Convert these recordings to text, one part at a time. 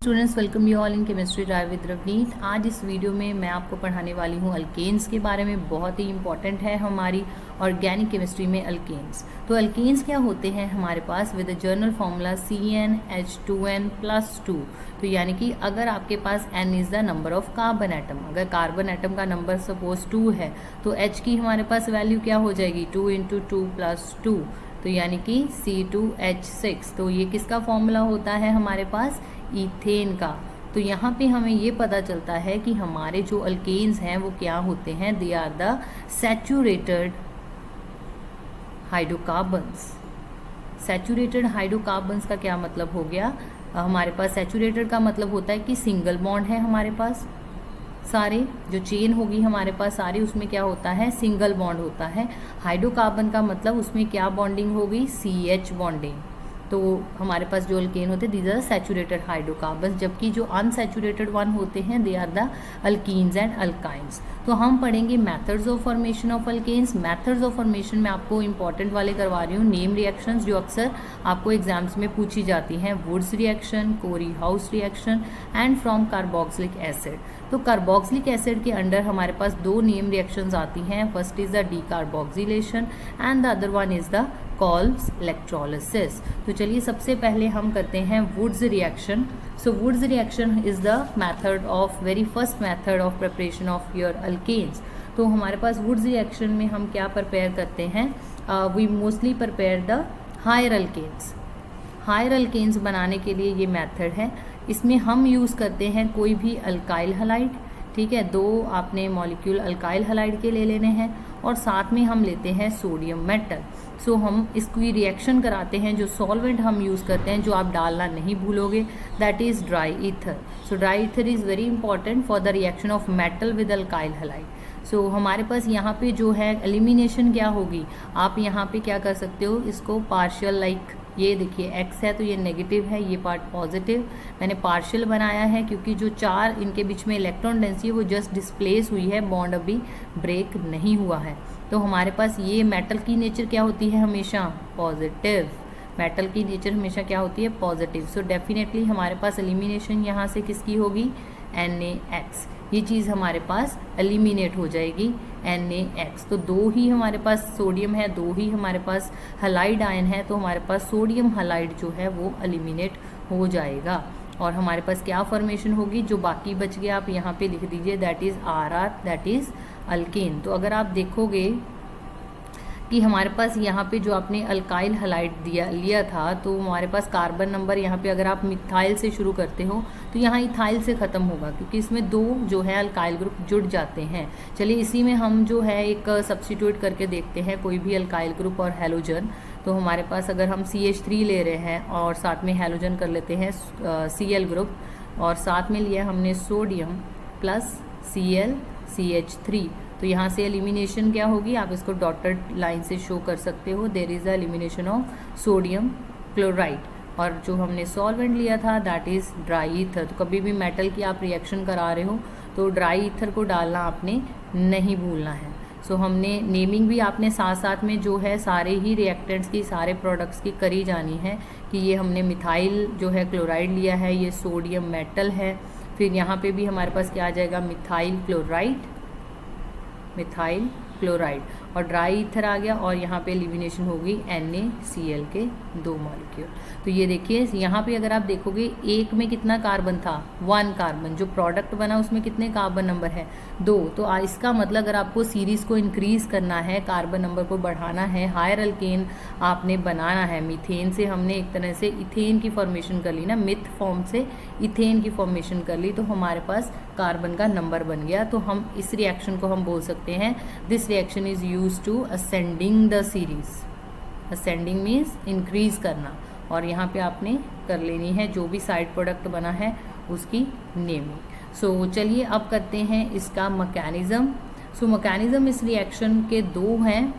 Students, welcome you all in chemistry drive with Ravneet. आज इस video में मैं आपको पढ़ाने वाली हूँ अल्केन्स के बारे में। बहुत ही इंपॉर्टेंट है हमारी ऑर्गेनिक केमिस्ट्री में अल्केन्स। तो अल्केन्स क्या होते हैं हमारे पास विद जर्नल फार्मूला CnH2n+2। तो यानी कि अगर आपके पास n is the number of carbon atom, अगर कार्बन एटम का नंबर सपोज 2 है तो H की हमारे पास वैल्यू क्या हो जाएगी 2 × 2 + 2, तो यानी कि C2H6। तो ये किसका फॉर्मूला होता है हमारे पास, ईथेन का। तो यहाँ पे हमें ये पता चलता है कि हमारे जो अल्केन्स हैं वो क्या होते हैं, they are the saturated hydrocarbons. Saturated hydrocarbons का क्या मतलब हो गया, हमारे पास सैचुरेटेड का मतलब होता है कि सिंगल बॉन्ड है हमारे पास, सारे जो चेन होगी हमारे पास सारी उसमें क्या होता है, सिंगल बॉन्ड होता है। हाइड्रोकार्बन का मतलब उसमें क्या बॉन्डिंग होगी, CH बॉन्डिंग। तो हमारे पास जो अल्केन होते हैं दीज आर सैचुरेटेड हाइड्रोकार्बन्स, जबकि जो अनसैचुरेटेड वन होते हैं they are the alkenes and alkynes. तो हम पढ़ेंगे methods of formation of alkanes. Methods of formation में आपको इंपॉर्टेंट वाले करवा रही हूँ, नेम रिएक्शंस जो अक्सर आपको एग्जाम्स में पूछी जाती हैं, Wurtz reaction, Corey House reaction and from carboxylic acid. तो कार्बोक्सिलिक एसिड के अंडर हमारे पास दो नेम रिएक्शंस आती हैं, first is the decarboxylation and the other one is the Kolbe's electrolysis. तो चलिए सबसे पहले हम करते हैं Wurtz reaction. So Wurtz reaction is the method of very first method of preparation of your alkanes. तो हमारे पास वुड्स रिएक्शन में हम क्या प्रिपेयर करते हैं, we mostly prepare the higher alkanes. Higher alkanes बनाने के लिए ये मेथड है, इसमें हम यूज़ करते हैं कोई भी अल्काइल हलाइड, ठीक है, दो आपने मॉलिक्यूल अल्काइल हलाइड के ले लेने हैं और साथ में हम लेते हैं सोडियम मेटल। सो हम इसकी रिएक्शन कराते हैं, जो सॉल्वेंट हम यूज़ करते हैं जो आप डालना नहीं भूलोगे, that is dry ether. So dry ether is very important for the reaction of metal with alkyl halide. So हमारे पास यहाँ पे जो है एलिमिनेशन क्या होगी, आप यहाँ पे क्या कर सकते हो, इसको पार्शियल लाइक ये देखिए x है तो ये नेगेटिव है, ये पार्ट पॉजिटिव। मैंने पार्शियल बनाया है क्योंकि जो चार इनके बीच में इलेक्ट्रॉन डेंसिटी है वो जस्ट डिस्प्लेस हुई है, बॉन्ड अभी ब्रेक नहीं हुआ है। तो हमारे पास ये मेटल की नेचर क्या होती है, हमेशा पॉजिटिव। मेटल की नेचर हमेशा क्या होती है, पॉजिटिव। सो डेफिनेटली हमारे पास एलिमिनेशन यहाँ से किसकी होगी, NaX। ये चीज़ हमारे पास एलिमिनेट हो जाएगी, NaX। तो दो ही हमारे पास सोडियम है, दो ही हमारे पास हलाइड आयन है, तो हमारे पास सोडियम हलाइड जो है वो एलिमिनेट हो जाएगा और हमारे पास क्या फॉर्मेशन होगी, जो बाकी बच गया आप यहाँ पे लिख दीजिए, that is RR, that is alkane. तो अगर आप देखोगे कि हमारे पास यहाँ पे जो आपने अल्काइल हलाइड लिया था तो हमारे पास कार्बन नंबर यहाँ पे अगर आप मिथाइल से शुरू करते हो तो यहाँ इथाइल से ख़त्म होगा, क्योंकि इसमें दो जो है अल्काइल ग्रुप जुड़ जाते हैं। चलिए इसी में हम जो है एक सब्स्टिट्यूट करके देखते हैं कोई भी अल्काइल ग्रुप और हेलोजन। तो हमारे पास अगर हम CH3 ले रहे हैं और साथ में हेलोजन कर लेते हैं Cl ग्रुप, और साथ में लिया हमने सोडियम प्लस Cl CH3, तो यहाँ से एलिमिनेशन क्या होगी, आप इसको डॉटेड लाइन से शो कर सकते हो, there is the elimination of sodium chloride. और जो हमने सॉल्वेंट लिया था दैट इज़ ड्राई ईथर। तो कभी भी मेटल की आप रिएक्शन करा रहे हो तो ड्राई ईथर को डालना आपने नहीं भूलना है। सो हमने नेमिंग भी आपने साथ साथ में जो है सारे ही रिएक्टेंट्स की, सारे प्रोडक्ट्स की करी जानी है कि ये हमने मिथाइल जो है क्लोराइड लिया है, ये सोडियम मेटल है, फिर यहाँ पे भी हमारे पास क्या आ जाएगा, मिथाइल क्लोराइड और ड्राई ईथर आ गया, और यहाँ पे एलिमिनेशन होगी NaCl के दो मॉलिक्यूल। तो ये देखिए यहाँ पे अगर आप देखोगे एक में कितना कार्बन था, 1 कार्बन, जो प्रोडक्ट बना उसमें कितने कार्बन नंबर है, 2। तो इसका मतलब अगर आपको सीरीज़ को इंक्रीज़ करना है, कार्बन नंबर को बढ़ाना है, हायर अल्केन आपने बनाना है, मीथेन से हमने एक तरह से इथेन की फॉर्मेशन कर ली ना, मिथ फॉर्म से इथेन की फॉर्मेशन कर ली, तो हमारे पास कार्बन का नंबर बन गया। तो हम इस रिएक्शन को हम बोल सकते हैं, this reaction is used to ascending the series. Ascending means increase करना, और यहाँ पे आपने कर लेनी है जो भी साइड प्रोडक्ट बना है उसकी नेमिंग। सो चलिए अब करते हैं इसका मैकेनिज्म। सो मैकेनिज्म इस रिएक्शन के दो हैं,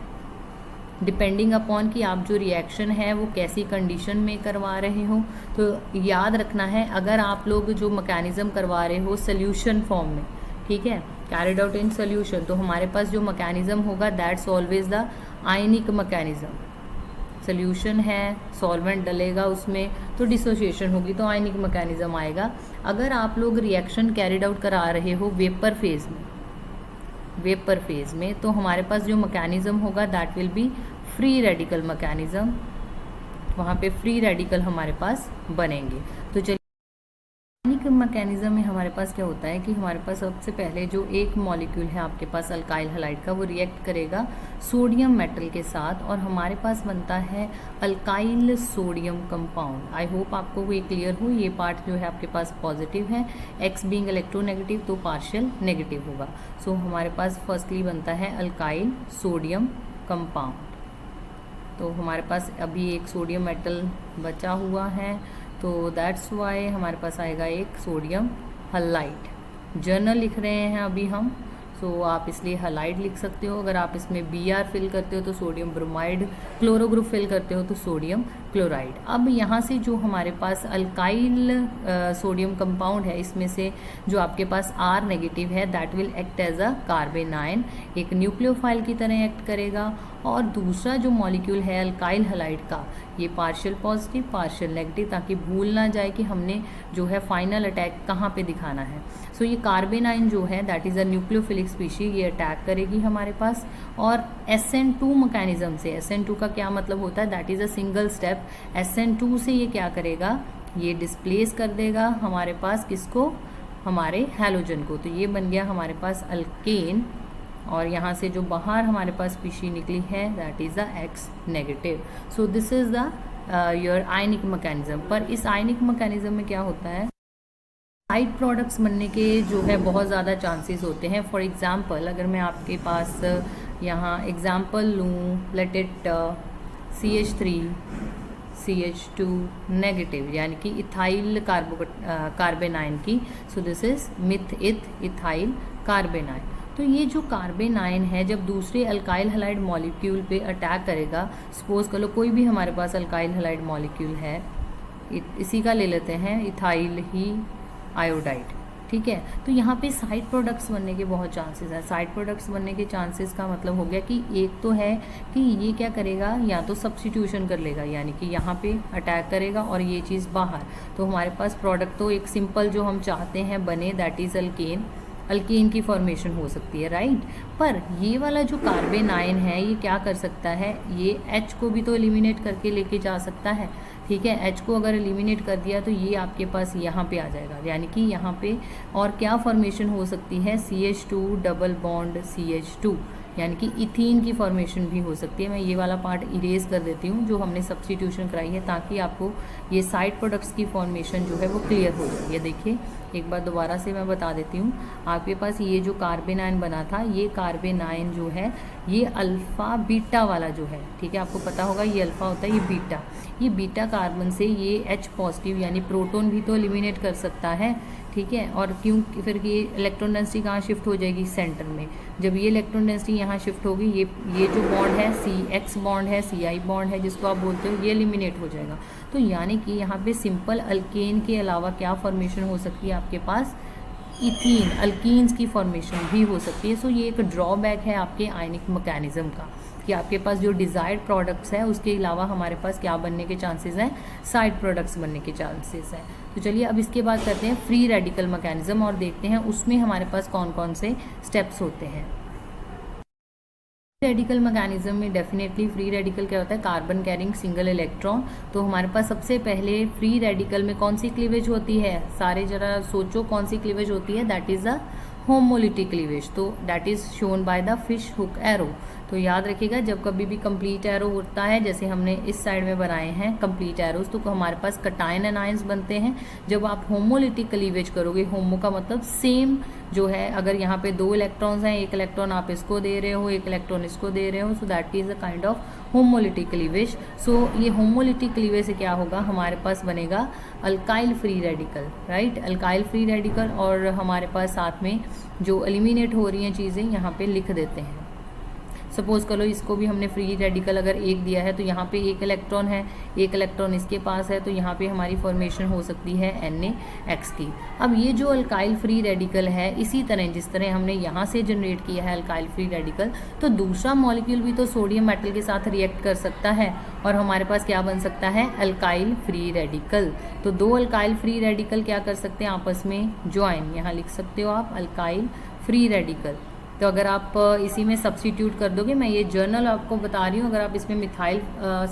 डिपेंडिंग अपॉन कि आप जो रिएक्शन है वो कैसी कंडीशन में करवा रहे हो। तो याद रखना है, अगर आप लोग जो मैकेनिज्म करवा रहे हो सोल्यूशन फॉर्म में, ठीक है, कैरिड आउट इन सोल्यूशन, तो हमारे पास जो मैकेनिज्म होगा that's always the ionic mechanism. Solution है, सॉल्वेंट डलेगा उसमें तो डिसोसिएशन होगी, तो आयनिक मैकेनिज्म आएगा। अगर आप लोग रिएक्शन कैरिड आउट करा रहे हो वेपर फेज में तो हमारे पास जो मैकेनिज्म होगा that will be free radical mechanism, वहाँ पे फ्री रेडिकल हमारे पास बनेंगे। तो चलिए आयनिक मैकेनिज्म में हमारे पास क्या होता है कि हमारे पास सबसे पहले जो एक मॉलिक्यूल है आपके पास अल्काइल हैलाइड का, वो रिएक्ट करेगा सोडियम मेटल के साथ और हमारे पास बनता है alkyl sodium compound. I hope आपको ये क्लियर हो। ये पार्ट जो है आपके पास पॉजिटिव है, एक्स बीइंग इलेक्ट्रोनेगेटिव तो पार्शियल नेगेटिव होगा। सो हमारे पास फर्स्टली बनता है अल्काइल सोडियम कंपाउंड। तो हमारे पास अभी एक सोडियम मेटल बचा हुआ है, तो दैट्स वाई हमारे पास आएगा एक सोडियम हलाइड। जर्नल लिख रहे हैं अभी हम, सो आप इसलिए हलाइड लिख सकते हो। अगर आप इसमें Br फिल करते हो तो sodium bromide, chloro group fill करते हो तो सोडियम क्लोराइड। अब यहाँ से जो हमारे पास अल्काइल सोडियम कंपाउंड है, इसमें से जो आपके पास R नेगेटिव है that will act as a carbanion, एक न्यूक्लियोफाइल की तरह एक्ट करेगा। और दूसरा जो मॉलिक्यूल है अल्काइल हैलाइड का, ये पार्शियल पॉजिटिव पार्शियल नेगेटिव, ताकि भूल ना जाए कि हमने जो है फाइनल अटैक कहाँ पे दिखाना है। सो ये कार्बेनाइन जो है that is a nucleophilic species, ये अटैक करेगी हमारे पास। और SN2 मैकेनिज्म से, SN2 का क्या मतलब होता है, that is a single step. SN2 से ये क्या करेगा, ये डिस्प्लेस कर देगा हमारे पास किसको, हमारे हैलोजन को। तो ये बन गया हमारे पास अल्केन, और यहाँ से जो बाहर हमारे पास स्पीशी निकली है that is the X negative. So this is the your ionic mechanism. पर इस आयनिक मैकेनिज्म में क्या होता है, साइड प्रोडक्ट्स बनने के जो है बहुत ज़्यादा चांसेस होते हैं। फॉर एग्जांपल अगर मैं आपके पास यहाँ एग्जांपल लूँ, let it CH3 CH2 negative, यानी कि इथाइल कार्बेनाइन की। सो दिस इज इथाइल कार्बेनाइन। तो ये जो कार्बेनाइन है जब दूसरे अल्काइल हैलाइड मॉलिक्यूल पे अटैक करेगा, सपोज कर लो कोई भी हमारे पास अल्काइल हैलाइड मॉलिक्यूल है, इसी का ले लेते हैं इथाइल ही आयोडाइड, ठीक है। तो यहाँ पे साइड प्रोडक्ट्स बनने के बहुत चांसेस हैं। साइड प्रोडक्ट्स बनने के चांसेस का मतलब हो गया कि एक तो है कि ये क्या करेगा, या तो सब्स्टिट्यूशन कर लेगा, यानी कि यहाँ पे अटैक करेगा और ये चीज़ बाहर। तो हमारे पास प्रोडक्ट तो एक सिंपल जो हम चाहते हैं बने दैट इज़ अल्केन की फॉर्मेशन हो सकती है, राइट। पर ये वाला जो कार्बेनाइन है ये क्या कर सकता है, ये H को भी तो एलिमिनेट करके लेके जा सकता है, ठीक है। H को अगर एलिमिनेट कर दिया तो ये आपके पास यहाँ पे आ जाएगा, यानी कि यहाँ पे और क्या फॉर्मेशन हो सकती है, CH2 डबल बॉन्ड CH2, यानी कि इथीन की फॉर्मेशन भी हो सकती है। मैं ये वाला पार्ट इरेज कर देती हूँ जो हमने सब्स्टिट्यूशन कराई है, ताकि आपको ये साइड प्रोडक्ट्स की फॉर्मेशन जो है वो क्लियर हो जाए। ये देखिए एक बार दोबारा से मैं बता देती हूँ, आपके पास ये जो कार्बेनाइन बना था, ये कार्बेनाइन जो है ये अल्फ़ा बीटा वाला जो है, ठीक है। आपको पता होगा ये अल्फ़ा होता है, ये बीटा कार्बन से ये H पॉजिटिव यानी प्रोटॉन भी तो एलिमिनेट कर सकता है, ठीक है। और क्यों, फिर ये इलेक्ट्रॉन डेंसिटी कहाँ शिफ्ट हो जाएगी, सेंटर में। जब ये इलेक्ट्रॉन डेंसिटी यहाँ शिफ्ट होगी, ये जो बॉन्ड है CX बॉन्ड है, CI बॉन्ड है जिसको आप बोलते हो, ये एलिमिनेट हो जाएगा। तो यानी कि यहाँ पे सिंपल अल्केन के अलावा क्या फॉर्मेशन हो सकती है आपके पास, इथीन अल्कीन्स की फॉर्मेशन भी हो सकती है। सो ये एक ड्रॉबैक है आपके आयनिक मैकेनिज्म का, कि आपके पास जो डिज़ायर्ड प्रोडक्ट्स है उसके अलावा हमारे पास क्या बनने के चांसेस हैं, साइड प्रोडक्ट्स बनने के चांसेस हैं। तो चलिए अब इसके बाद करते हैं फ्री रेडिकल मैकेनिज्म और देखते हैं उसमें हमारे पास कौन कौन से स्टेप्स होते हैं। रेडिकल मैकेनिज्म में डेफिनेटली फ्री रेडिकल क्या होता है, कार्बन कैरिंग सिंगल इलेक्ट्रॉन। तो हमारे पास सबसे पहले फ्री रेडिकल में कौन सी क्लीवेज होती है, सारे जरा सोचो कौन सी क्लीवेज होती है, that is a homolytic cleavage. तो that is shown by the fish hook arrow. तो याद रखिएगा जब कभी भी कंप्लीट एरो होता है, जैसे हमने इस साइड में बनाए हैं कंप्लीट एरोज, तो हमारे पास कटायन एनायंस बनते हैं। जब आप होमोलिटिक क्लीवेज करोगे, होमो का मतलब सेम जो है, अगर यहाँ पे 2 इलेक्ट्रॉन्स हैं, एक इलेक्ट्रॉन आप इसको दे रहे हो, एक इलेक्ट्रॉन इसको दे रहे हो, so that is a kind of homolytic cleavage. So ये होमोलिटिक क्लीवेज से क्या होगा, हमारे पास बनेगा alkyl free radical, right, alkyl free radical. और हमारे पास साथ में जो एलिमिनेट हो रही हैं चीज़ें यहाँ पे लिख देते हैं। सपोज करो इसको भी हमने फ्री रेडिकल अगर एक दिया है तो यहाँ पे एक इलेक्ट्रॉन है, एक इलेक्ट्रॉन इसके पास है, तो यहाँ पे हमारी फॉर्मेशन हो सकती है NaX की। अब ये जो अल्काइल फ्री रेडिकल है, इसी तरह जिस तरह हमने यहाँ से जनरेट किया है अल्काइल फ्री रेडिकल, तो दूसरा मॉलिक्यूल भी तो सोडियम मेटल के साथ रिएक्ट कर सकता है और हमारे पास क्या बन सकता है, अल्काइल फ्री रेडिकल। तो दो अल्काइल फ्री रेडिकल क्या कर सकते हैं, आपस में ज्वाइन, यहाँ लिख सकते हो आप अल्काइल फ्री रेडिकल। तो अगर आप इसी में सब्स्टिट्यूट कर दोगे, मैं ये जर्नल आपको बता रही हूँ, अगर आप इसमें मिथाइल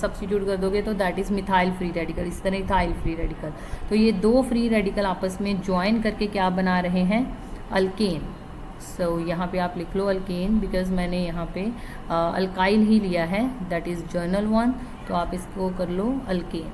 सब्स्टिट्यूट कर दोगे तो that is methyl free radical, इस तरह इथाइल फ्री रेडिकल। तो ये दो फ्री रेडिकल आपस में ज्वाइन करके क्या बना रहे हैं, अल्केन। सो यहाँ पे आप लिख लो अल्केन, बिकॉज मैंने यहाँ पे अल्काइल ही लिया है, दैट इज़ जर्नल 1, तो आप इसको कर लो alkane,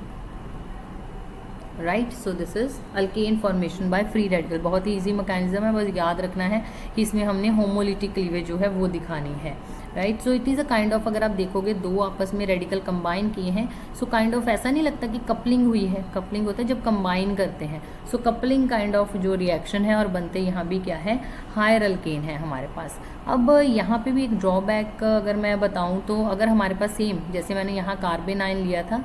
right. So this is alkane formation by free radical. बहुत ही इजी मैकेनिज्म है, बस याद रखना है कि इसमें हमने होमोलिटिक क्लीवेज जो है वो दिखानी है, right. So it is a kind of, अगर आप देखोगे दो आपस में रेडिकल कंबाइन किए हैं, सो काइंड ऑफ ऐसा नहीं लगता कि कपलिंग हुई है, कपलिंग होता है जब कंबाइन करते हैं। सो कपलिंग काइंड ऑफ जो रिएक्शन है और बनते यहाँ भी क्या है, हायर अल्केन है हमारे पास। अब यहाँ पे भी एक ड्रॉबैक अगर मैं बताऊँ तो, अगर हमारे पास सेम जैसे मैंने यहाँ कार्बेनाइन लिया था,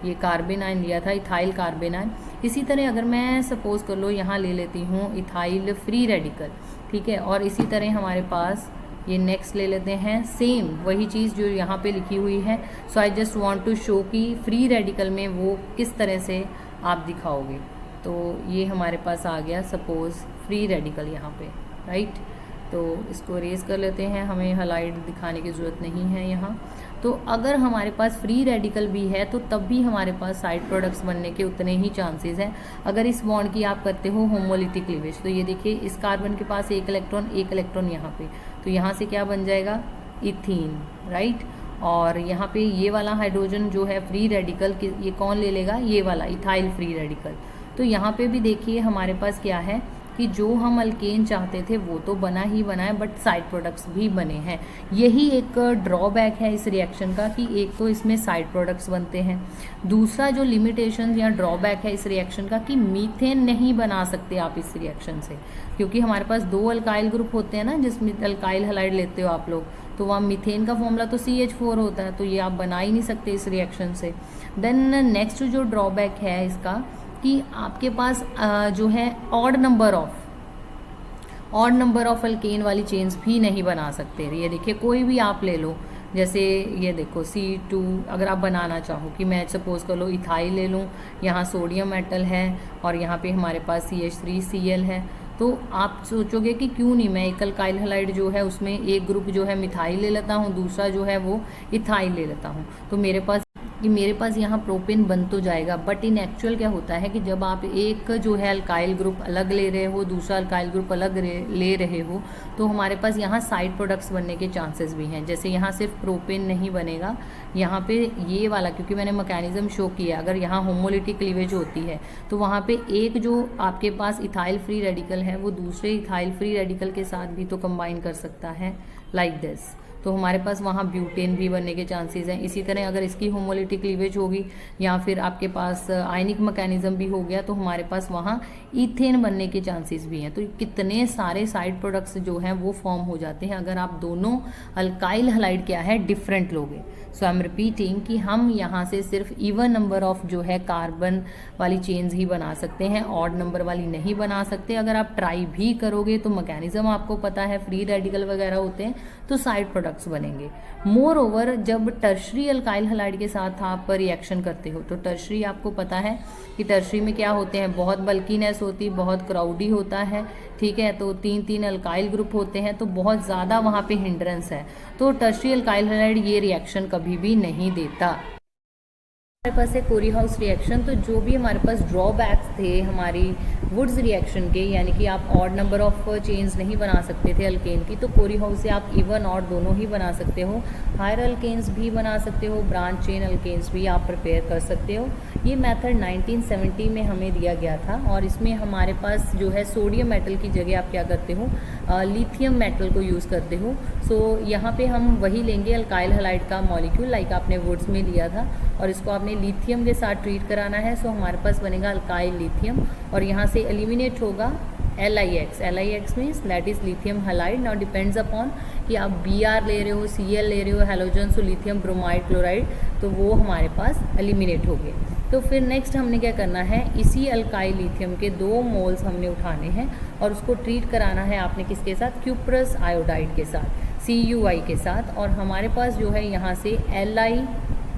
ये कार्बेनाइन लिया था, इथाइल कार्बेनाइन, इसी तरह अगर मैं सपोज कर लो यहाँ ले लेती हूँ इथाइल फ्री रेडिकल, ठीक है, और इसी तरह हमारे पास ये नेक्स्ट ले लेते हैं, सेम वही चीज़ जो यहाँ पे लिखी हुई है। So I just want to show कि फ्री रेडिकल में वो किस तरह से आप दिखाओगे। तो ये हमारे पास आ गया सपोज फ्री रेडिकल यहाँ पे, राइट। तो इसको रेज कर लेते हैं, हमें हाइलाइट दिखाने की ज़रूरत नहीं है यहाँ। तो अगर हमारे पास फ्री रेडिकल भी है तो तब भी हमारे पास साइड प्रोडक्ट्स बनने के उतने ही चांसेस हैं अगर इस बॉन्ड की आप करते हो होमोलिटिक क्लीवेज। तो ये देखिए इस कार्बन के पास एक इलेक्ट्रॉन यहाँ पे, तो यहाँ से क्या बन जाएगा, इथीन, राइट। और यहाँ पे ये वाला हाइड्रोजन जो है फ्री रेडिकल, ये कौन ले लेगा, ये वाला इथाइल फ्री रेडिकल। तो यहाँ पे भी देखिए हमारे पास क्या है कि जो हम अल्केन चाहते थे वो तो बना ही बना है, बट साइड प्रोडक्ट्स भी बने हैं। यही एक ड्रॉबैक है इस रिएक्शन का कि एक तो इसमें साइड प्रोडक्ट्स बनते हैं, दूसरा जो लिमिटेशन या ड्रॉबैक है इस रिएक्शन का कि मीथेन नहीं बना सकते आप इस रिएक्शन से, क्योंकि हमारे पास दो अल्काइल ग्रुप होते हैं ना, जिसमें अल्काइल हैलाइड लेते हो आप लोग, तो वहाँ मीथेन का फॉर्मूला तो CH4 होता है, तो ये आप बना ही नहीं सकते इस रिएक्शन से। देन नेक्स्ट जो ड्रॉबैक है इसका कि आपके पास जो है ऑड नंबर ऑफ अल्केन वाली चेन्स भी नहीं बना सकते। ये देखिए कोई भी आप ले लो, जैसे ये देखो C2 अगर आप बनाना चाहो कि मैं सपोज कर लो इथाइल ले लूँ, यहाँ सोडियम मेटल है और यहाँ पे हमारे पास CH3Cl है, तो आप सोचोगे कि क्यों नहीं मैं एक अल्काइल हैलाइड जो है उसमें एक ग्रुप जो है मिथाइल ले लेता हूँ, दूसरा जो है वो इथाइल ले लेता हूँ, तो मेरे पास यहाँ प्रोपेन बन तो जाएगा। बट इन एक्चुअल क्या होता है कि जब आप एक जो है अल्काइल ग्रुप अलग ले रहे हो, दूसरा अल्काइल ग्रुप अलग ले रहे हो, तो हमारे पास यहाँ साइड प्रोडक्ट्स बनने के चांसेस भी हैं। जैसे यहाँ सिर्फ प्रोपेन नहीं बनेगा, यहाँ पे ये वाला, क्योंकि मैंने मैकेनिज्म शो किया, अगर यहाँ होमोलिटिक क्लीवेज होती है तो वहाँ पे एक जो आपके पास इथाइल फ्री रेडिकल है वो दूसरे इथाइल फ्री रेडिकल के साथ भी तो कंबाइन कर सकता है, लाइक दिस। तो हमारे पास वहाँ ब्यूटेन भी बनने के चांसेस हैं। इसी तरह अगर इसकी होमोलिटिक क्लीवेज होगी या फिर आपके पास आयनिक मैकेनिज्म भी हो गया तो हमारे पास वहाँ ईथेन बनने के चांसेस भी हैं। तो कितने सारे साइड प्रोडक्ट्स जो हैं वो फॉर्म हो जाते हैं अगर आप दोनों अल्काइल हैलाइड क्या है डिफरेंट लोगे। सो आई एम रिपीटिंग कि हम यहाँ से सिर्फ इवन नंबर ऑफ जो है कार्बन वाली चेन्स ही बना सकते हैं, ऑड नंबर वाली नहीं बना सकते। अगर आप ट्राई भी करोगे तो मैकेनिज्म आपको पता है, फ्री रेडिकल वगैरह होते हैं तो साइड प्रोडक्ट्स बनेंगे। मोर ओवर जब टर्शरी अल्काइल हैलाइड के साथ आप रिएक्शन करते हो तो टर्शरी आपको पता है कि टर्शरी में क्या होते हैं, बहुत बल्कीनेस होती, बहुत क्राउडी होता है, ठीक है। तो 3 अल्काइल ग्रुप होते हैं तो बहुत ज़्यादा वहाँ पे हिंड्रेंस है, तो टर्शरी अल्काइल हैलाइड ये रिएक्शन कभी भी नहीं देता। हमारे पास है कोरी हाउस रिएक्शन। तो जो भी हमारे पास ड्रॉबैक्स थे हमारी वुड्स रिएक्शन के, यानी कि आप ऑड नंबर ऑफ चेन्स नहीं बना सकते थे अल्केन की, तो कोरी हाउस से आप इवन ऑड दोनों ही बना सकते हो, हायर अल्केन्स भी बना सकते हो, ब्रांच चेन अल्केन्स भी आप प्रिपेयर कर सकते हो। ये मेथड 1970 में हमें दिया गया था और इसमें हमारे पास जो है सोडियम मेटल की जगह आप क्या करते हो, लिथियम मेटल को यूज़ करते हो। सो यहाँ पे हम वही लेंगे अल्काइल हैलाइड का मॉलिक्यूल, लाइक आपने वुड्स में लिया था, और इसको आपने लिथियम के साथ ट्रीट कराना है। सो हमारे पास बनेगा अल्काइल लिथियम और यहाँ से एलिमिनेट होगा LiX means that is lithium halide. Now depends upon कि आप Br ले रहे हो, Cl ले रहे हो, halogen, so lithium bromide chloride, तो वो हमारे पास एलिमिनेट हो गए। तो फिर नेक्स्ट हमने क्या करना है, इसी अल्काइल लिथियम के 2 मोल्स हमने उठाने हैं और उसको ट्रीट कराना है आपने किसके साथ, क्यूप्रस आयोडाइड के साथ, CuI के साथ। और हमारे पास जो है यहाँ से Li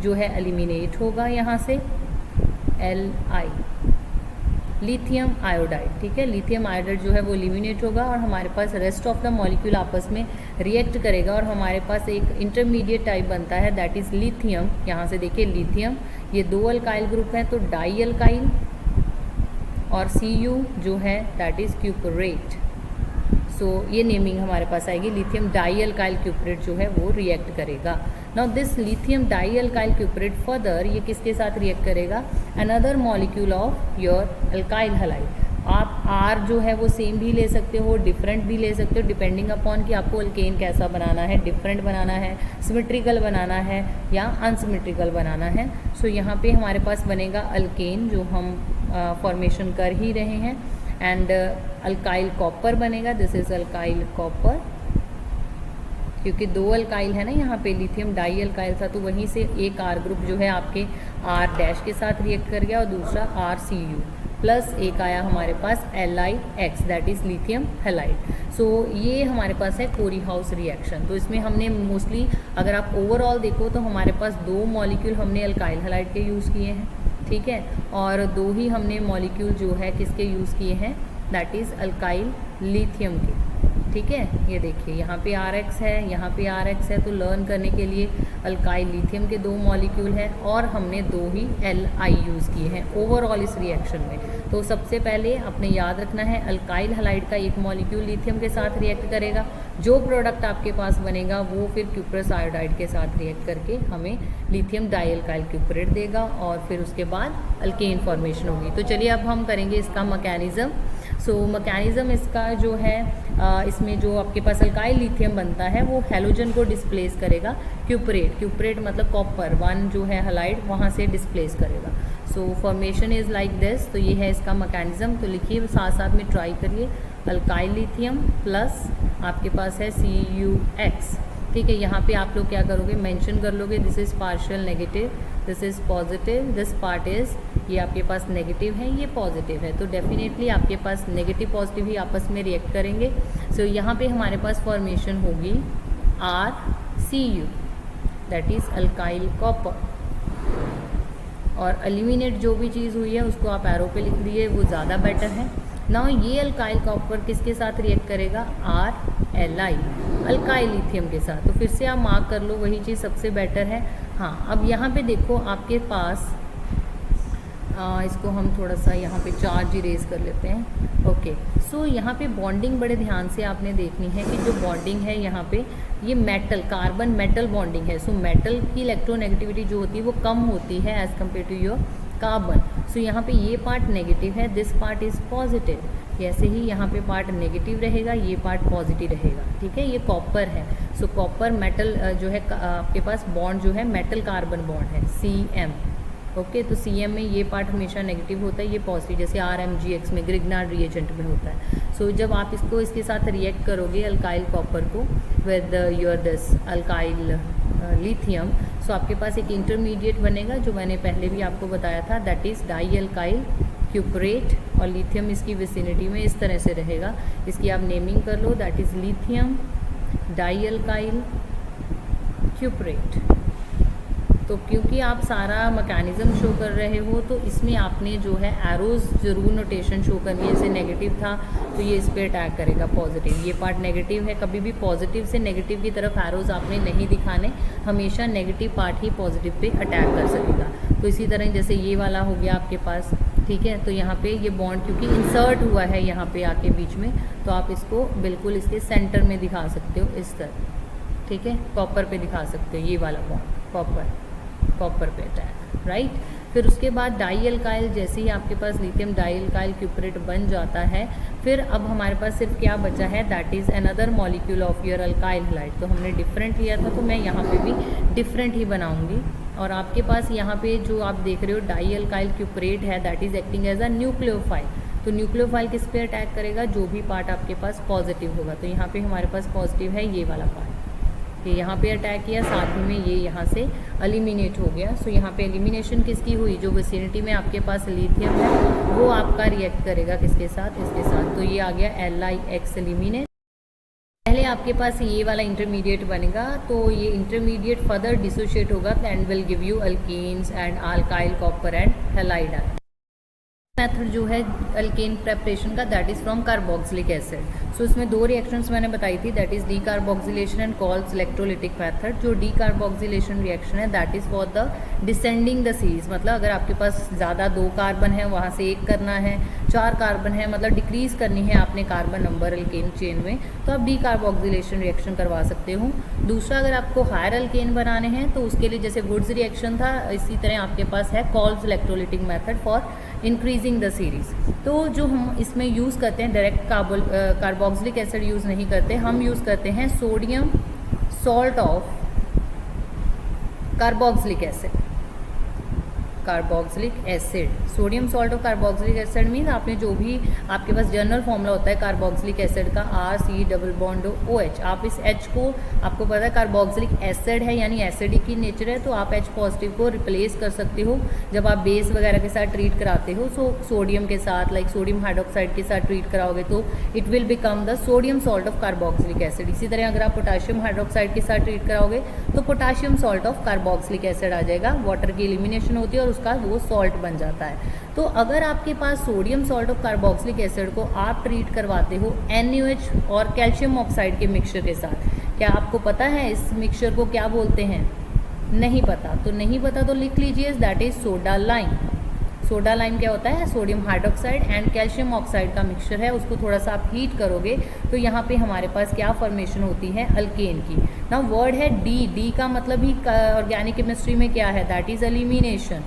जो है एलिमिनेट होगा, यहाँ से Li लिथियम आयोडाइड, ठीक है, लिथियम आयोडाइड जो है वो एलिमिनेट होगा और हमारे पास रेस्ट ऑफ द मॉलिक्यूल आपस में रिएक्ट करेगा और हमारे पास एक इंटरमीडिएट टाइप बनता है दैट इज़ लिथियम। यहाँ से देखिए लिथियम, ये 2 अल्काइल ग्रुप है तो डाई अल्काइल, और Cu जो है दैट इज़ क्यूपरेट। सो ये नेमिंग हमारे पास आएगी, लिथियम डाई अल्काइल क्यूपरेट जो है वो रिएक्ट करेगा। Now this lithium di alkyl cuprate further ये किसके साथ रिएक्ट करेगा, another molecule of your alkyl halide. आप R जो है वो सेम भी ले सकते हो, डिफरेंट भी ले सकते हो, डिपेंडिंग अपॉन कि आपको अल्केन कैसा बनाना है, डिफरेंट बनाना है, सिमेट्रिकल बनाना है या अनसिमेट्रिकल बनाना है। सो यहाँ पे हमारे पास बनेगा अल्केन जो हम फॉर्मेशन कर ही रहे हैं, एंड अल्काइल कॉपर बनेगा, दिस इज अल्काइल कॉपर, क्योंकि 2 अल्काइल है ना यहाँ पे, लिथियम डाई अल्काइल था तो वहीं से एक R ग्रुप जो है आपके R डैश के साथ रिएक्ट कर गया और दूसरा RCU, प्लस एक आया हमारे पास LiX that is lithium halide. So ये हमारे पास है कोरी हाउस रिएक्शन। तो इसमें हमने मोस्टली अगर आप ओवरऑल देखो तो हमारे पास 2 मॉलिक्यूल हमने अल्काइल हैलाइड के यूज़ किए हैं, ठीक है, और 2 ही हमने मॉलिक्यूल जो है किसके यूज़ किए हैं, दैट इज़ अल्काइल लिथियम के, ठीक है। ये देखिए यहाँ पे RX है, यहाँ पे RX है, तो लर्न करने के लिए अल्काइल लिथियम के 2 मॉलिक्यूल हैं और हमने 2 ही Li यूज़ किए हैं ओवरऑल इस रिएक्शन में। तो सबसे पहले अपने याद रखना है अल्काइल हैलाइड का एक मॉलिक्यूल लिथियम के साथ रिएक्ट करेगा, जो प्रोडक्ट आपके पास बनेगा वो फिर क्यूप्रस आयोडाइड के साथ रिएक्ट करके हमें लिथियम डाई अल्काइल क्यूपरेट देगा और फिर उसके बाद अल्केन फॉर्मेशन होगी। तो चलिए अब हम करेंगे इसका मैकेनिज़्म। सो मैकेनिज़्म इसका जो है इसमें जो आपके पास अल्काइल लिथियम बनता है वो हैलोजन को डिस्प्लेस करेगा क्यूपरेट मतलब कॉपर 1 जो है हैलाइड वहाँ से डिस्प्लेस करेगा। सो फॉर्मेशन इज़ लाइक दिस। तो ये है इसका मैकेनिज़्म। तो लिखिए साथ साथ में ट्राई करिए, अल्काइल लिथियम प्लस आपके पास है CuX, ठीक है। यहाँ पे आप लोग क्या करोगे, मेंशन कर लोगे this is partial negative, this is positive, this part is, ये आपके पास नेगेटिव है, ये पॉजिटिव है, तो डेफिनेटली आपके पास नेगेटिव पॉजिटिव ही आपस में रिएक्ट करेंगे। सो यहाँ पे हमारे पास फॉर्मेशन होगी RCu that is alkyl copper, और एलिमिनेट जो भी चीज़ हुई है उसको आप एरो पे लिख दिए, वो ज़्यादा बेटर है। नाउ ये अल्काइल कॉपर किसके साथ रिएक्ट करेगा, RLi अल्काइल लिथियम के साथ। तो फिर से आप मार्क कर लो, वही चीज़ सबसे बेटर है। हाँ, अब यहाँ पे देखो आपके पास इसको हम थोड़ा सा यहाँ पे चार्ज इरेज कर लेते हैं। ओके, सो यहाँ पे बॉन्डिंग बड़े ध्यान से आपने देखनी है कि जो बॉन्डिंग है यहाँ पे ये मेटल कार्बन मेटल बॉन्डिंग है। सो मेटल की इलेक्ट्रोनेगेटिविटी जो होती है वो कम होती है as compare to your carbon. So यहाँ पे ये पार्ट नेगेटिव है, दिस पार्ट इज़ पॉजिटिव। ऐसे ही यहाँ पे पार्ट नेगेटिव रहेगा, ये पार्ट पॉजिटिव रहेगा, ठीक है। ये कॉपर है, सो कॉपर मेटल जो है आपके पास बॉन्ड जो है मेटल कार्बन बॉन्ड है CM। ओके, तो CM में ये पार्ट हमेशा नेगेटिव होता है, ये पॉजिटिव, जैसे RMGX में ग्रिग्नार्ड रिएजेंट में होता है। सो जब आप इसको इसके साथ रिएक्ट करोगे अल्काइल कॉपर को with your this alkyl lithium, so आपके पास एक इंटरमीडिएट बनेगा जो मैंने पहले भी आपको बताया था, दैट इज़ डाई अल्काइल क्यूपरेट, और लिथियम इसकी विसिनिटी में इस तरह से रहेगा। इसकी आप नेमिंग कर लो, that is lithium di alkyl cuprate. तो क्योंकि आप सारा मैकेनिज़्म शो कर रहे हो तो इसमें आपने जो है एरोज़ ज़रूर नोटेशन शो करनी है। जैसे नेगेटिव था तो ये इस पर अटैक करेगा पॉजिटिव, ये पार्ट नेगेटिव है, कभी भी पॉजिटिव से नेगेटिव की तरफ एरोज़ आपने नहीं दिखाने, हमेशा नेगेटिव पार्ट ही पॉजिटिव पे अटैक कर सकेगा। तो इसी तरह जैसे ये वाला हो गया आपके पास, ठीक है। तो यहाँ पे ये बॉन्ड क्योंकि इंसर्ट हुआ है यहाँ पे आके बीच में, तो आप इसको बिल्कुल इसके सेंटर में दिखा सकते हो इस तरह, ठीक है। कॉपर पे दिखा सकते हो, ये वाला बॉन्ड कॉपर पे अटैक, राइट। फिर उसके बाद डाई अल्काइल, जैसे ही आपके पास लिथियम डाई अल्काइल क्यूपरेट बन जाता है, फिर अब हमारे पास सिर्फ क्या बचा है, that is another molecule of your alkyl halide. तो हमने डिफरेंट लिया था, तो मैं यहाँ पे भी डिफरेंट ही बनाऊंगी। और आपके पास यहाँ पे जो आप देख रहे हो डाई अल्काइल क्यूपरेट है, that is acting as a nucleophile. तो न्यूक्लियोफाइल किस पे अटैक करेगा, जो भी पार्ट आपके पास पॉजिटिव होगा। तो यहाँ पे हमारे पास पॉजिटिव है ये वाला पार्ट, ये यहाँ पे अटैक किया, साथ में ये यहाँ से एलिमिनेट हो गया। सो यहाँ पे एलिमिनेशन किसकी हुई, जो विसिनिटी में आपके पास लिथियम है वो आपका रिएक्ट करेगा किसके साथ, इसके साथ। तो ये आ गया LiX एलिमिनेट। पहले आपके पास ये वाला इंटरमीडिएट बनेगा, तो ये इंटरमीडिएट फर्दर डिसोशिएट होगा and will give you alkanes and alkyl copper and halide ion. Method जो है अल्केन प्रेपरेशन का, that is from carboxylic acid. So इसमें दो रिएक्शंस मैंने बताई थी, that is decarboxylation and Kolbe's electrolytic method. जो डी कार्बोक्सिलेशन रिएक्शन है that is for the descending the series, मतलब अगर आपके पास ज़्यादा 2 कार्बन है वहाँ से 1 करना है, 4 कार्बन है मतलब डिक्रीज करनी है आपने कार्बन नंबर अल्केन चेन में, तो आप डी कार्बोक्सिलेशन रिएक्शन करवा सकते हो। दूसरा, अगर आपको हायर अल्केन बनाने हैं तो उसके लिए जैसे वुड्स रिएक्शन था, इसी तरह आपके पास है calls electrolytic method for increasing the series. तो जो हम इसमें यूज़ करते हैं डायरेक्ट कार्बोक्सिलिक एसिड यूज़ नहीं करते, हम यूज़ करते हैं sodium salt of carboxylic acid. Carboxylic acid, sodium salt of carboxylic acid mean आपने जो भी आपके पास जनरल फॉर्मूला होता है कार्बोक्सिलिक एसिड का RC≡OH। आप इस H को, आपको पता है कार्बोक्सिलिक एसिड है यानी एसिडिक की नेचर है, तो आप H पॉजिटिव को रिप्लेस कर सकते हो जब आप बेस वगैरह के साथ ट्रीट कराते हो। सो सोडियम के साथ, लाइक सोडियम हाइड्रोक्साइड के साथ ट्रीट कराओगे तो it will become the sodium salt of carboxylic acid. इसी तरह अगर आप पोटाशियम हाइड्रोक्साइड के साथ ट्रीट कराओगे तो potassium salt of carboxylic acid आ जाएगा। वाटर की एलिमिनेशन होती है और उसका वो सॉल्ट बन जाता है। तो अगर आपके पास sodium salt of carboxylic acid को आप ट्रीट करवाते हो NaOH और कैल्शियम ऑक्साइड के मिक्सचर के साथ, क्या आपको पता है इस मिक्सचर को क्या बोलते हैं? नहीं पता, तो नहीं पता तो लिख लीजिए, that is soda lime. Soda lime क्या होता है? Sodium hydroxide and calcium oxide का मिक्सचर है, उसको थोड़ा सा आप हीट करोगे तो यहाँ पे हमारे पास क्या फॉर्मेशन होती है? अल्केन की। नाउ वर्ड है डी, डी का मतलब ही ऑर्गेनिक केमिस्ट्री में क्या है? That is elimination.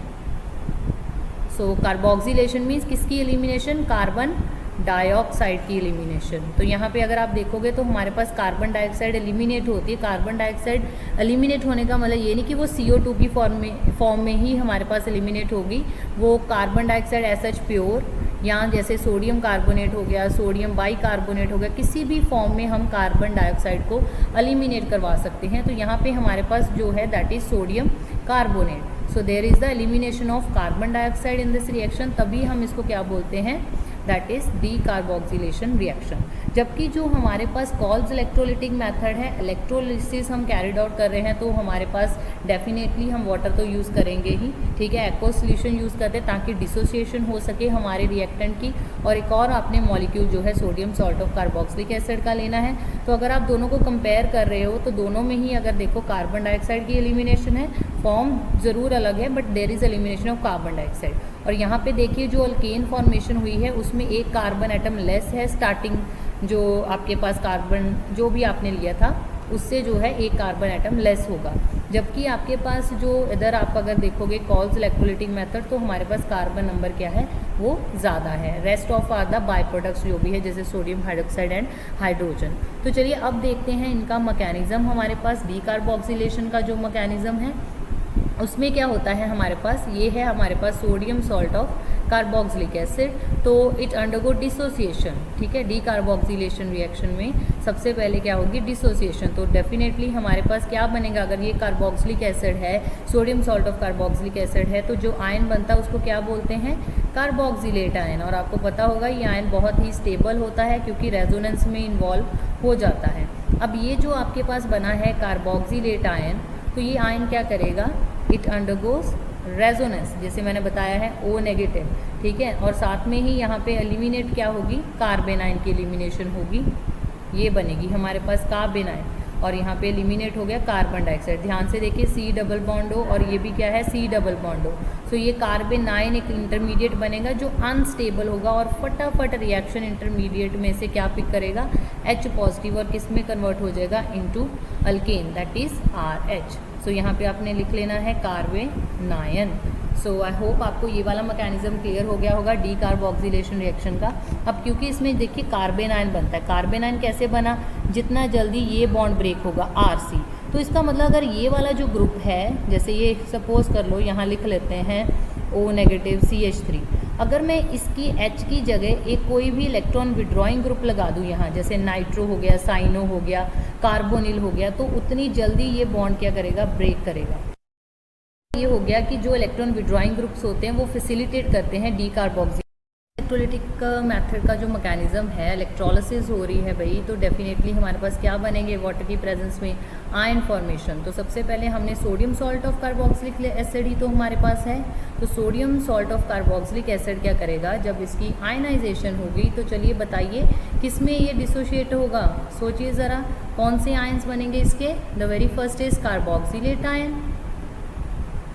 So carboxylation means किसकी एलिमिनेशन? कार्बन डाइऑक्साइड की एलिमिनेशन। तो यहाँ पे अगर आप देखोगे तो हमारे पास कार्बन डाइऑक्साइड एलिमिनेट होती है। कार्बन डाइऑक्साइड एलिमिनेट होने का मतलब ये नहीं कि वो CO2 की फॉर्म में ही हमारे पास एलिमिनेट होगी, वो कार्बन डाइऑक्साइड SH प्योर, यहाँ जैसे सोडियम कार्बोनेट हो गया, सोडियम बाइकार्बोनेट हो गया, किसी भी फॉर्म में हम कार्बन डाइऑक्साइड को एलिमिनेट करवा सकते हैं। तो यहाँ पे हमारे पास जो है that is sodium carbonate. So there is the elimination of carbon dioxide in this reaction, तभी हम इसको क्या बोलते हैं? That is decarboxylation reaction. जबकि जो हमारे पास कॉल्स इलेक्ट्रोलिटिक मेथड है, इलेक्ट्रोलिसिस हम कैरिड आउट कर रहे हैं तो हमारे पास डेफिनेटली हम वाटर तो यूज़ करेंगे ही, ठीक है। एक्वस सॉल्यूशन यूज़ करते हैं ताकि डिसोसिएशन हो सके हमारे रिएक्टेंट की। और एक और आपने मॉलिक्यूल जो है sodium salt of carboxylic acid का लेना है। तो अगर आप दोनों को कंपेयर कर रहे हो तो दोनों में ही अगर देखो कार्बन डाइऑक्साइड की एलिमिनेशन है, फॉर्म ज़रूर अलग है but there is elimination of carbon dioxide. और यहाँ पे देखिए जो अल्केन फॉर्मेशन हुई है उसमें एक कार्बन एटम लेस है, स्टार्टिंग जो आपके पास कार्बन जो भी आपने लिया था उससे जो है एक कार्बन एटम लेस होगा। जबकि आपके पास जो इधर आप अगर देखोगे कॉल्स इलेक्ट्रोलिटिक मेथड तो हमारे पास कार्बन नंबर क्या है? वो ज़्यादा है। Rest of are the by products जो भी है जैसे सोडियम हाइड्रोक्साइड एंड हाइड्रोजन। तो चलिए अब देखते हैं इनका मैकेनिज्म। हमारे पास डी कार्बोक्सिलेशन का जो मैकेनिज्म है उसमें क्या होता है? हमारे पास ये है, हमारे पास sodium salt of carboxylic acid, तो इट अंडरगो डिसोसिएशन, ठीक है। डी कार्बोक्सिलेशन रिएक्शन में सबसे पहले क्या होगी? डिसोसिएशन। तो डेफिनेटली हमारे पास क्या बनेगा? अगर ये कार्बोक्सिलिक एसिड है, sodium salt of carboxylic acid है, तो जो आयन बनता है उसको क्या बोलते हैं? Carboxylate ion. और आपको पता होगा ये आयन बहुत ही स्टेबल होता है क्योंकि रेजोनेंस में इन्वॉल्व हो जाता है। अब ये जो आपके पास बना है कार्बोक्सिलेट आयन, तो ये आयन क्या करेगा? इट अंडरगोज रेजोनेंस, जैसे मैंने बताया है O नेगेटिव, ठीक है। और साथ में ही यहाँ पे एलिमिनेट क्या होगी? कार्बन आयन की एलिमिनेशन होगी, ये बनेगी हमारे पास कार्बन आयन। और यहाँ पे एलिमिनेट हो गया कार्बन डाइऑक्साइड। ध्यान से देखिए C डबल बॉन्ड O और ये भी क्या है? C double bond O। सो ये कार्बन आयन एक इंटरमीडिएट बनेगा जो अनस्टेबल होगा और फटाफट रिएक्शन इंटरमीडिएट में से क्या पिक करेगा? H पॉजिटिव, और किस में कन्वर्ट हो जाएगा? Into alkane, that is RH। सो यहाँ पे आपने लिख लेना है carbon ion. So I hope आपको ये वाला मैकेनिज्म क्लियर हो गया होगा डी कार्बोक्सिलेशन रिएक्शन का। अब क्योंकि इसमें देखिए कार्बन आयन बनता है, कार्बन आयन कैसे बना? जितना जल्दी ये बॉन्ड ब्रेक होगा RC, तो इसका मतलब अगर ये वाला जो ग्रुप है, जैसे ये सपोज कर लो यहाँ लिख लेते हैं O नेगेटिव CH3, अगर मैं इसकी H की जगह एक कोई भी इलेक्ट्रॉन विड्रॉइंग ग्रुप लगा दूँ यहाँ, जैसे नाइट्रो हो गया, साइनो हो गया, कार्बोनिल हो गया, तो उतनी जल्दी ये बॉन्ड क्या करेगा, ब्रेक करेगा। ये हो गया कि जो इलेक्ट्रॉन विड्रॉइंग ग्रुप्स होते हैं वो फैसिलिटेट करते हैं डीकार्बोक्सिल। इलेक्ट्रोलिटिक मेथड का जो मैकेनिज्म है, इलेक्ट्रोलिसिस हो रही है भाई, तो डेफिनेटली हमारे पास क्या बनेंगे वाटर की प्रेजेंस में, आयन फॉर्मेशन। तो सबसे पहले हमने sodium salt of carboxylic acid ही तो हमारे पास है, तो sodium salt of carboxylic acid क्या करेगा, जब इसकी आयनाइजेशन होगी तो चलिए बताइए किस में ये डिसोशिएट होगा। सोचिए ज़रा कौन से आयन्स बनेंगे इसके। The very first is carboxylate ion,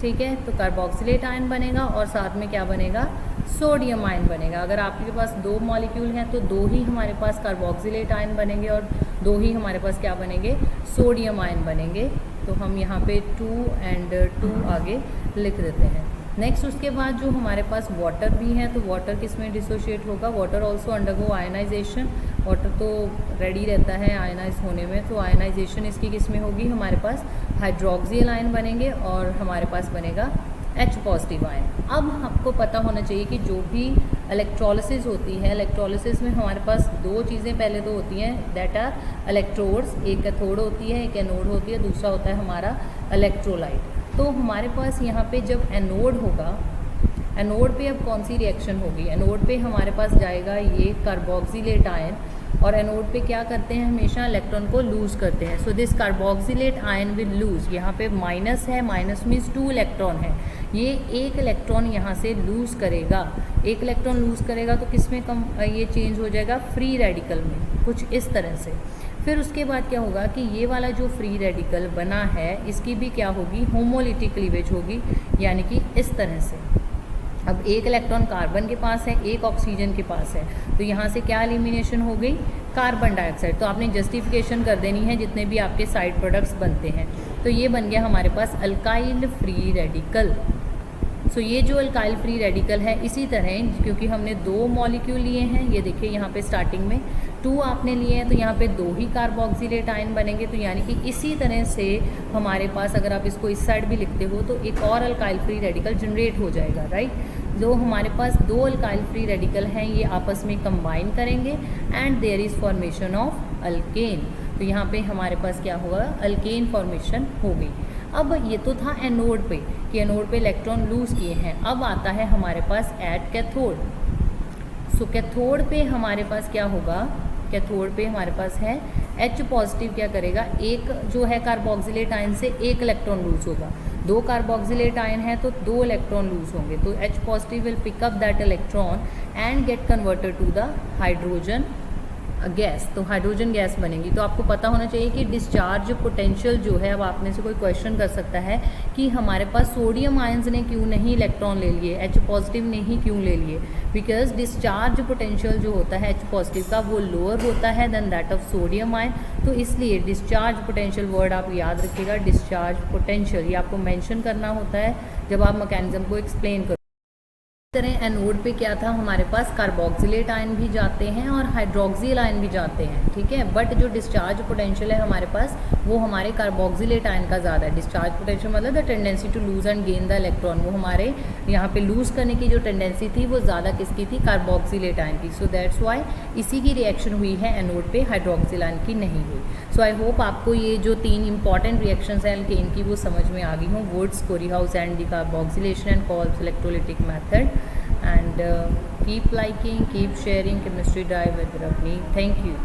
ठीक है, तो कार्बोक्सिलेट आयन बनेगा और साथ में क्या बनेगा, सोडियम आयन बनेगा। अगर आपके पास दो मॉलिक्यूल हैं तो दो ही हमारे पास कार्बोक्सिलेट आयन बनेंगे और दो ही हमारे पास क्या बनेंगे, सोडियम आयन बनेंगे। तो हम यहाँ पे 2 and 2 आगे लिख देते हैं। नेक्स्ट उसके बाद जो हमारे पास वाटर भी है, तो वाटर किस में डिसोशिएट होगा, water also undergo ionisation. Water तो रेडी रहता है आयनाइज होने में, तो आयनाइजेशन इसकी किस में होगी, हमारे पास हाइड्रोक्सिल आयन बनेंगे और हमारे पास बनेगा H पॉजिटिव आयन। अब आपको पता होना चाहिए कि जो भी इलेक्ट्रोलिसिस होती है, इलेक्ट्रोलिसिस में हमारे पास दो चीज़ें पहले तो होती हैं, दैट आर इलेक्ट्रोड्स, एक कैथोड होती है, एक एनोड होती है, दूसरा होता है हमारा इलेक्ट्रोलाइट। तो हमारे पास यहाँ पे जब एनोड होगा, एनोड पे अब कौन सी रिएक्शन होगी, एनोड पे हमारे पास जाएगा ये कार्बोक्सिलेट आयन, और एनोड पे क्या करते हैं, हमेशा इलेक्ट्रॉन को लूज़ करते हैं। So this carboxylate ion will lose, यहाँ पे माइनस है, माइनस मीन्स 2 इलेक्ट्रॉन है, ये एक इलेक्ट्रॉन यहाँ से लूज़ करेगा। एक इलेक्ट्रॉन लूज़ करेगा तो किस में कम ये चेंज हो जाएगा, फ्री रेडिकल में, कुछ इस तरह से। फिर उसके बाद क्या होगा कि ये वाला जो फ्री रेडिकल बना है इसकी भी क्या होगी, होमोलिटिक क्लीवेज होगी, यानी कि इस तरह से। अब एक इलेक्ट्रॉन कार्बन के पास है, एक ऑक्सीजन के पास है, तो यहाँ से क्या एलिमिनेशन हो गई, कार्बन डाइऑक्साइड। तो आपने जस्टिफिकेशन कर देनी है जितने भी आपके साइड प्रोडक्ट्स बनते हैं। तो ये बन गया हमारे पास अल्काइल फ्री रेडिकल। सो ये जो अल्काइल फ्री रेडिकल है, इसी तरह क्योंकि हमने दो मॉलिक्यूल लिए हैं, ये देखिए यहाँ पे स्टार्टिंग में 2 आपने लिए हैं, तो यहाँ पे 2 ही कार्बोक्सिलेट आयन बनेंगे। तो यानी कि इसी तरह से हमारे पास अगर आप इसको इस साइड भी लिखते हो तो एक और अल्काइल फ्री रेडिकल जनरेट हो जाएगा, राइट। जो हमारे पास 2 अल्काइल फ्री रेडिकल हैं ये आपस में कंबाइन करेंगे and there is formation of alkane. तो यहाँ पे हमारे पास क्या होगा, अल्केन फॉर्मेशन हो गई। अब ये तो था एनोड पे कि एनोड पे इलेक्ट्रॉन लूज किए हैं। अब आता है हमारे पास एट कैथोड। सो कैथोड पे हमारे पास क्या होगा, कैथोड पे हमारे पास है H पॉजिटिव क्या करेगा, एक जो है कार्बोक्सिलेट आयन से एक इलेक्ट्रॉन लूज होगा। 2 कार्बोक्सिलेट आयन है तो 2 इलेक्ट्रॉन लूज होंगे, तो H positive will pick up that electron and get converted to the hydrogen gas. तो हाइड्रोजन गैस बनेगी। तो आपको पता होना चाहिए कि डिस्चार्ज पोटेंशियल जो है, अब आप में से कोई क्वेश्चन कर सकता है कि हमारे पास सोडियम आयंस ने क्यों नहीं इलेक्ट्रॉन ले लिए, H पॉजिटिव ने ही क्यों ले लिए, बिकॉज डिस्चार्ज पोटेंशियल जो होता है H पॉजिटिव का वो लोअर होता है than that of sodium ion. तो इसलिए डिस्चार्ज पोटेंशियल वर्ड आप याद रखिएगा, डिस्चार्ज पोटेंशियल, ये आपको मेंशन करना होता है जब आप मैकेनिज्म को एक्सप्लेन करो। तरह एनोड पे क्या था, हमारे पास कार्बोक्सिलेट आयन भी जाते हैं और हाइड्रोक्सिल आयन भी जाते हैं, ठीक है। बट जो डिस्चार्ज पोटेंशियल है हमारे पास वो हमारे कार्बोक्सिलेट आयन का ज़्यादा है। डिस्चार्ज पोटेंशियल मतलब the tendency to lose and gain the electron, वो हमारे यहाँ पे लूज करने की जो टेंडेंसी थी वो ज़्यादा किसकी थी, कार्बोक्सिलेट आयन की। सो दैट्स वाई इसी की रिएक्शन हुई है एनोड पे, हाइड्रोक्सिल आयन की नहीं हुई। सो आई होप आपको ये जो 3 इंपॉर्टेंट रिएक्शंस हैं एल्केन की वो समझ में आ गई हों, Wurtz, Corey House and decarboxylation and Kolbe's electrolytic method. And keep liking, keep sharing Chemistry Drive with Ravni. Thank you.